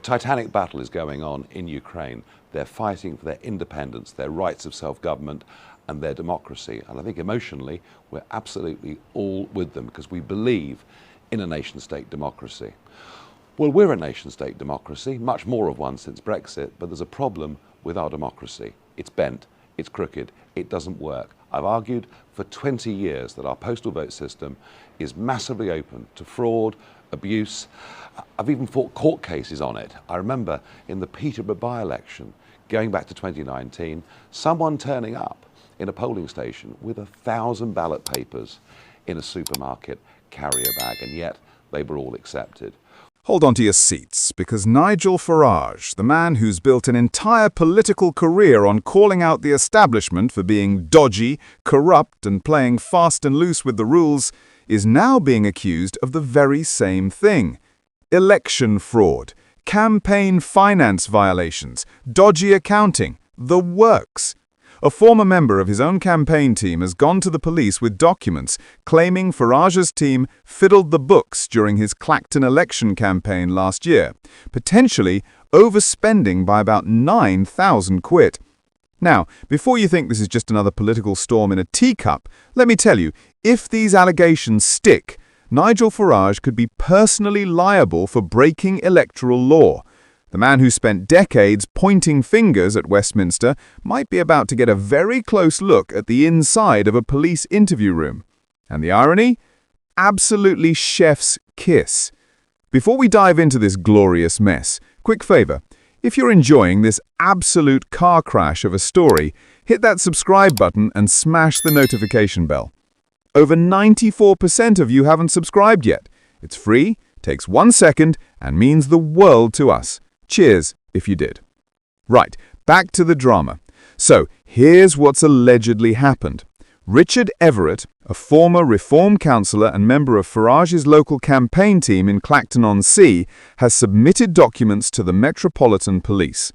titanic battle is going on in Ukraine. They're fighting for their independence, their rights of self-government and their democracy. And I think emotionally, we're absolutely all with them because we believe in a nation-state democracy. Well, we're a nation-state democracy, much more of one since Brexit, but there's a problem with our democracy. It's bent, it's crooked, it doesn't work. I've argued for 20 years that our postal vote system is massively open to fraud, abuse. I've even fought court cases on it. I remember in the Peterborough by-election, going back to 2019, someone turning up in a polling station with 1,000 ballot papers in a supermarket carrier bag, and yet they were all accepted. Hold on to your seats, because Nigel Farage, the man who's built an entire political career on calling out the establishment for being dodgy, corrupt, and playing fast and loose with the rules, is now being accused of the very same thing. Election fraud, campaign finance violations, dodgy accounting, the works. A former member of his own campaign team has gone to the police with documents claiming Farage's team fiddled the books during his Clacton election campaign last year, potentially overspending by about 9,000 quid. Now, before you think this is just another political storm in a teacup, let me tell you, if these allegations stick, Nigel Farage could be personally liable for breaking electoral law. The man who spent decades pointing fingers at Westminster might be about to get a very close look at the inside of a police interview room. And the irony? Absolutely chef's kiss. Before we dive into this glorious mess, quick favor. If you're enjoying this absolute car crash of a story, hit that subscribe button and smash the notification bell. Over 94% of you haven't subscribed yet. It's free, takes 1 second, and means the world to us. Cheers if you did. Right, back to the drama. So, here's what's allegedly happened. Richard Everett, a former Reform councillor and member of Farage's local campaign team in Clacton-on-Sea, has submitted documents to the Metropolitan Police.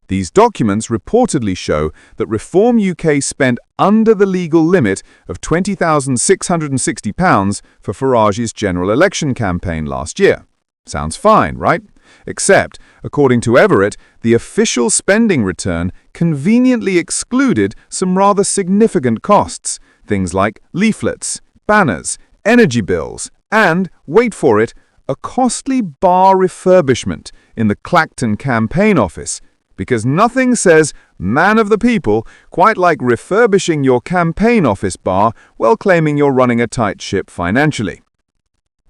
These documents reportedly show that Reform UK spent under the legal limit of £20,660 for Farage's general election campaign last year. Sounds fine, right? Except, according to Everett, the official spending return conveniently excluded some rather significant costs, things like leaflets, banners, energy bills, and, wait for it, a costly bar refurbishment in the Clacton campaign office, because nothing says man of the people quite like refurbishing your campaign office bar while claiming you're running a tight ship financially.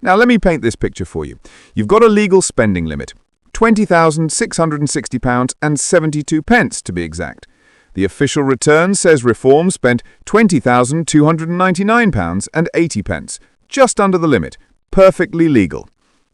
Now let me paint this picture for you. You've got a legal spending limit, £20,660 and 72 pence to be exact. The official return says Reform spent £20,299 and 80 pence, just under the limit, perfectly legal.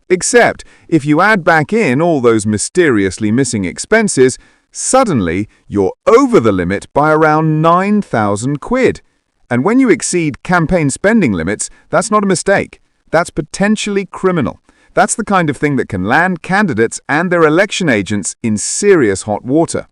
Except, if you add back in all those mysteriously missing expenses, suddenly you're over the limit by around 9,000 quid. And when you exceed campaign spending limits, that's not a mistake. That's potentially criminal. That's the kind of thing that can land candidates and their election agents in serious hot water.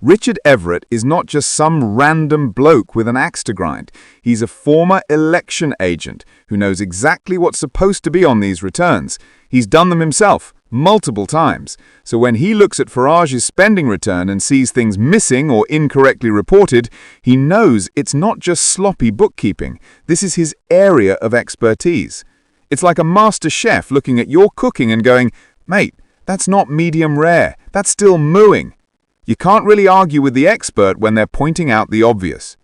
Richard Everett is not just some random bloke with an axe to grind. He's a former election agent who knows exactly what's supposed to be on these returns. He's done them himself, multiple times. So when he looks at Farage's spending return and sees things missing or incorrectly reported, he knows it's not just sloppy bookkeeping. This is his area of expertise. It's like a master chef looking at your cooking and going, "Mate, that's not medium rare. That's still mooing." You can't really argue with the expert when they're pointing out the obvious.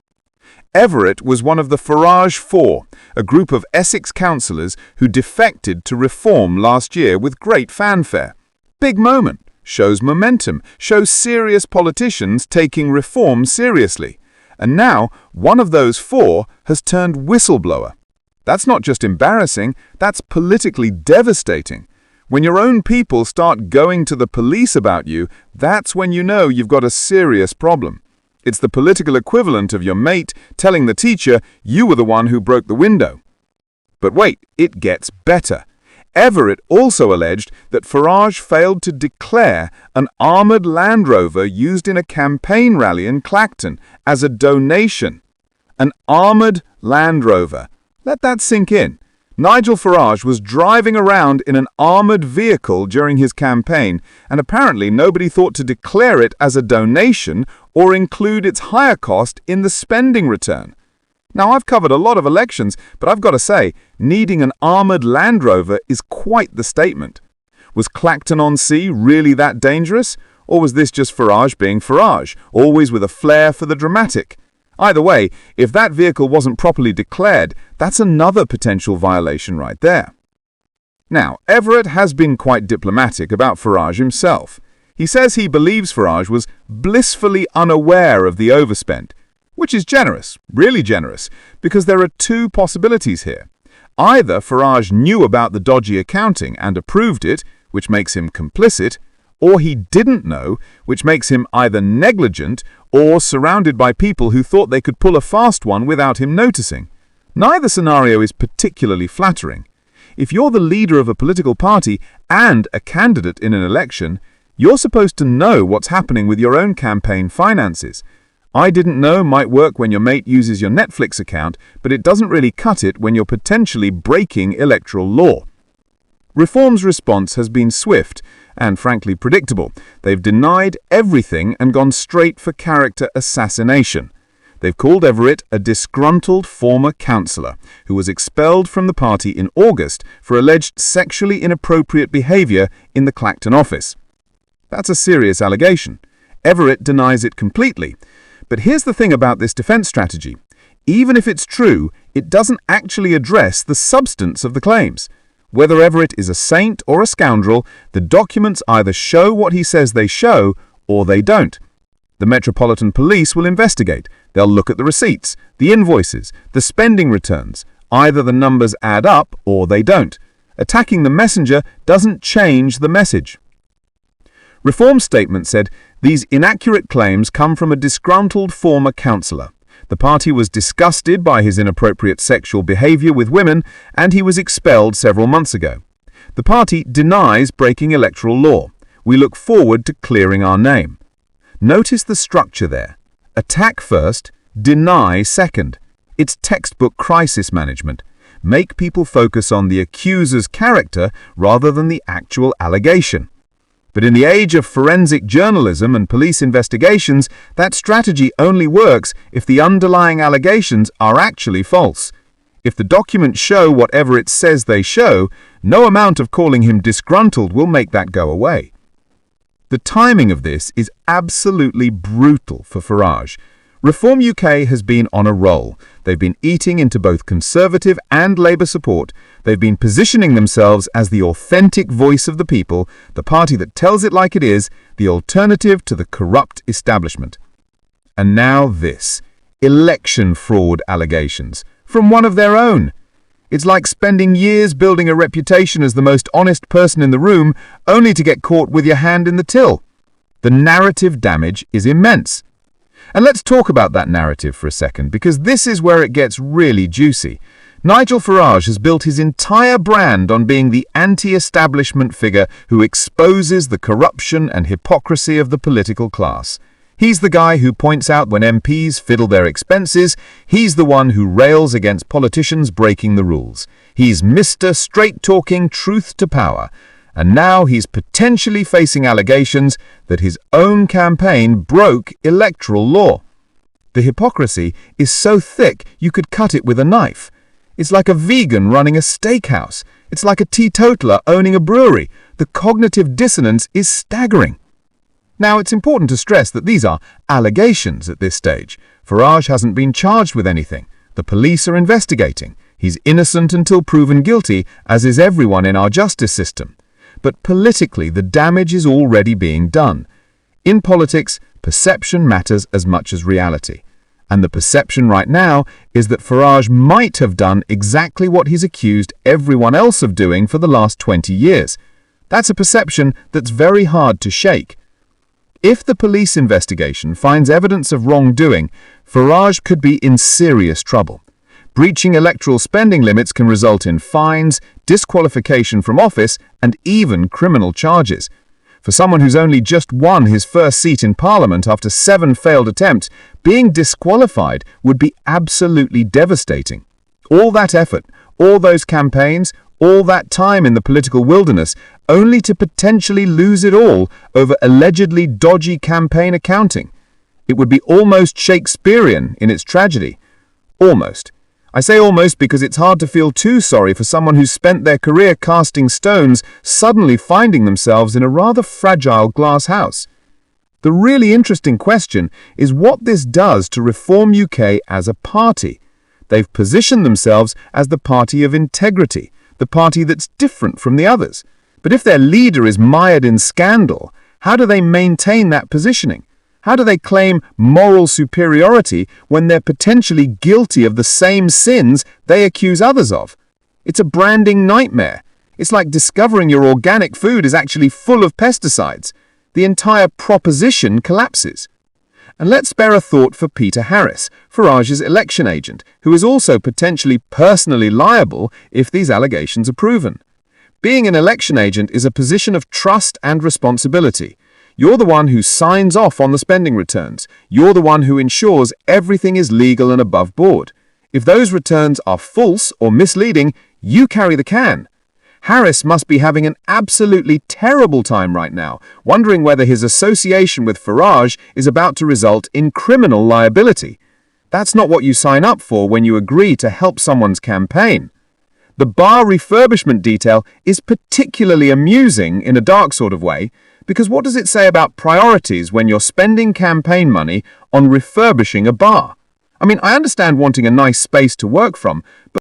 Everett was one of the Farage Four, a group of Essex councillors who defected to Reform last year with great fanfare. Big moment, shows momentum, shows serious politicians taking Reform seriously. And now, one of those four has turned whistleblower. That's not just embarrassing, that's politically devastating. When your own people start going to the police about you, that's when you know you've got a serious problem. It's the political equivalent of your mate telling the teacher you were the one who broke the window. But wait, it gets better. Everett also alleged that Farage failed to declare an armoured Land Rover used in a campaign rally in Clacton as a donation. An armoured Land Rover. Let that sink in. Nigel Farage was driving around in an armoured vehicle during his campaign, and apparently nobody thought to declare it as a donation or include its higher cost in the spending return. Now, I've covered a lot of elections, but I've got to say, needing an armoured Land Rover is quite the statement. Was Clacton on Sea really that dangerous? Or was this just Farage being Farage, always with a flair for the dramatic? Either way, if that vehicle wasn't properly declared, that's another potential violation right there. Now, Everett has been quite diplomatic about Farage himself. He says he believes Farage was blissfully unaware of the overspend, which is generous, really generous, because there are two possibilities here. Either Farage knew about the dodgy accounting and approved it, which makes him complicit, or he didn't know, which makes him either negligent or surrounded by people who thought they could pull a fast one without him noticing. Neither scenario is particularly flattering. If you're the leader of a political party and a candidate in an election, you're supposed to know what's happening with your own campaign finances. I didn't know might work when your mate uses your Netflix account, but it doesn't really cut it when you're potentially breaking electoral law. Reform's response has been swift and frankly predictable. They've denied everything and gone straight for character assassination. They've called Everett a disgruntled former councillor who was expelled from the party in August for alleged sexually inappropriate behaviour in the Clacton office. That's a serious allegation. Everett denies it completely. But here's the thing about this defence strategy. Even if it's true, it doesn't actually address the substance of the claims. Whether Everett is a saint or a scoundrel, the documents either show what he says they show or they don't. The Metropolitan Police will investigate. They'll look at the receipts, the invoices, the spending returns. Either the numbers add up or they don't. Attacking the messenger doesn't change the message. Reform's statement said, "These inaccurate claims come from a disgruntled former councillor. The party was disgusted by his inappropriate sexual behaviour with women, and he was expelled several months ago. The party denies breaking electoral law. We look forward to clearing our name." Notice the structure there. Attack first, deny second. It's textbook crisis management. Make people focus on the accuser's character rather than the actual allegation. But in the age of forensic journalism and police investigations, that strategy only works if the underlying allegations are actually false. If the documents show whatever it says they show, no amount of calling him disgruntled will make that go away. The timing of this is absolutely brutal for Farage. Reform UK has been on a roll. They've been eating into both Conservative and Labour support. They've been positioning themselves as the authentic voice of the people, the party that tells it like it is, the alternative to the corrupt establishment. And now this, election fraud allegations, from one of their own. It's like spending years building a reputation as the most honest person in the room, only to get caught with your hand in the till. The narrative damage is immense. And let's talk about that narrative for a second, because this is where it gets really juicy. Nigel Farage has built his entire brand on being the anti-establishment figure who exposes the corruption and hypocrisy of the political class. He's the guy who points out when MPs fiddle their expenses. He's the one who rails against politicians breaking the rules. He's Mr. Straight-talking truth to power. And now he's potentially facing allegations that his own campaign broke electoral law. The hypocrisy is so thick you could cut it with a knife. It's like a vegan running a steakhouse. It's like a teetotaler owning a brewery. The cognitive dissonance is staggering. Now, it's important to stress that these are allegations at this stage. Farage hasn't been charged with anything. The police are investigating. He's innocent until proven guilty, as is everyone in our justice system. But politically, the damage is already being done. In politics, perception matters as much as reality. And the perception right now is that Farage might have done exactly what he's accused everyone else of doing for the last 20 years. That's a perception that's very hard to shake. If the police investigation finds evidence of wrongdoing, Farage could be in serious trouble. Breaching electoral spending limits can result in fines, disqualification from office, and even criminal charges. For someone who's only just won his first seat in Parliament after 7 failed attempts, being disqualified would be absolutely devastating. All that effort, All those campaigns, all that time in the political wilderness, only to potentially lose it all over allegedly dodgy campaign accounting. It would be almost Shakespearean in its tragedy. Almost. I say almost because it's hard to feel too sorry for someone who's spent their career casting stones suddenly finding themselves in a rather fragile glass house. The really interesting question is what this does to Reform UK as a party. They've positioned themselves as the party of integrity, the party that's different from the others. But if their leader is mired in scandal, how do they maintain that positioning? How do they claim moral superiority when they're potentially guilty of the same sins they accuse others of? It's a branding nightmare. It's like discovering your organic food is actually full of pesticides. The entire proposition collapses. And let's spare a thought for Peter Harris, Farage's election agent, who is also potentially personally liable if these allegations are proven. Being an election agent is a position of trust and responsibility. You're the one who signs off on the spending returns. You're the one who ensures everything is legal and above board. If those returns are false or misleading, you carry the can. Harris must be having an absolutely terrible time right now, wondering whether his association with Farage is about to result in criminal liability. That's not what you sign up for when you agree to help someone's campaign. The bar refurbishment detail is particularly amusing in a dark sort of way, because what does it say about priorities when you're spending campaign money on refurbishing a bar? I mean, I understand wanting a nice space to work from, but